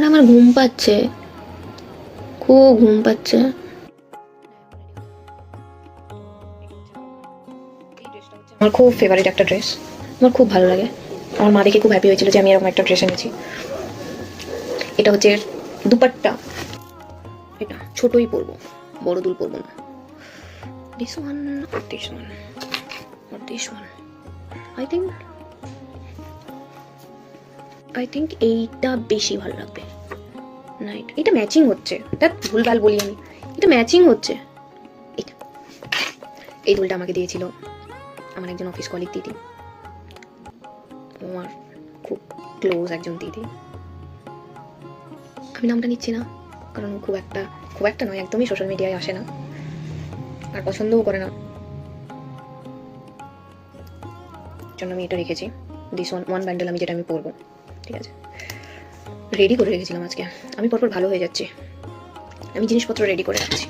আমার ঘুম পাচ্ছে, খুব ঘুম পাচ্ছে। আমার খুব ফেভারিট একটা ড্রেস, আমার খুব ভালো লাগে। আমার মা দেখে খুব হ্যাপি হয়েছিল যে আমি এরকম একটা ড্রেস এনেছি। এটা হচ্ছে দুপাট্টা, এটা ছোটই পরবো, বড় দুল পরবো না। This one or this one or this one, I think এইটা বেশি ভালো লাগবে। না এটা ম্যাচিং হচ্ছে, দেখ ভুলভাল বলি আমি, এটা ম্যাচিং হচ্ছে। এটা এই দুলটা আমাকে দিয়েছিল আমার একজন অফিস কলিগ দিদি, আমার খুব ক্লোজ একজন দিদি। আমি নামটা নিচ্ছি না কারণ খুব একটা নয়, একদমই সোশ্যাল মিডিয়ায় আসে না আর পছন্দও করে না, জন্য আমি এটা রেখেছি। দিস ওয়ান ব্যান্ডেল আমি যেটা আমি পরবো, ঠিক আছে। রেডি করে রেখেছিলাম আজকে, আমি পরপর ভালো হয়ে যাচ্ছি, আমি জিনিসপত্র রেডি করে রাখছি।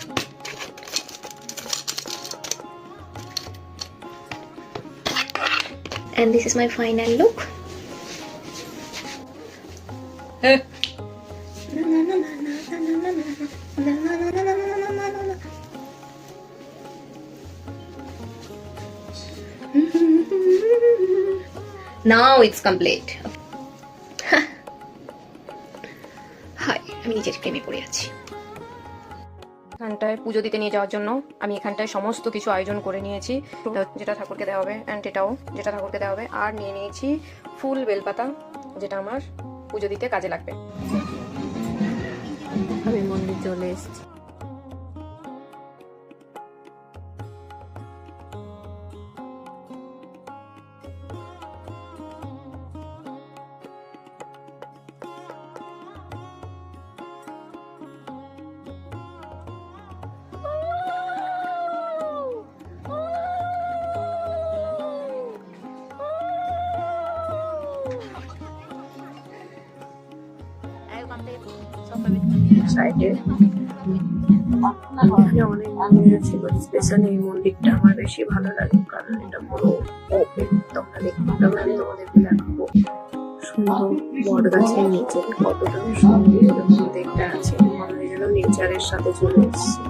And this is my final look. Now it's complete. Hi, আমি নিজের প্রেমে পড়ে আছি। এখানটায় পুজো দিতে নিয়ে যাওয়ার জন্য আমি এখানটায় সমস্ত কিছু আয়োজন করে নিয়েছি, যেটা ঠাকুরকে দেওয়া হবে, অ্যান্ড এটাও যেটা ঠাকুরকে দেওয়া হবে। আর নিয়ে নিয়েছি ফুল বেলপাতা, যেটা আমার পুজো দিতে কাজে লাগবে। আমি মন্দির চলে এসেছি। অনেক মন্দির আছে, স্পেশালি এই মন্দিরটা আমার বেশি ভালো লাগে কারণ এটা পুরো ওপেন। তোমরা দেখতে পাবে, আমি তোমাদেরকে দেখাবো সুন্দর বট গাছের নিচে কতটা সুন্দর মন্দিরটা আছে, মনে হয় যেন নেচারের সাথে চলে এসেছে।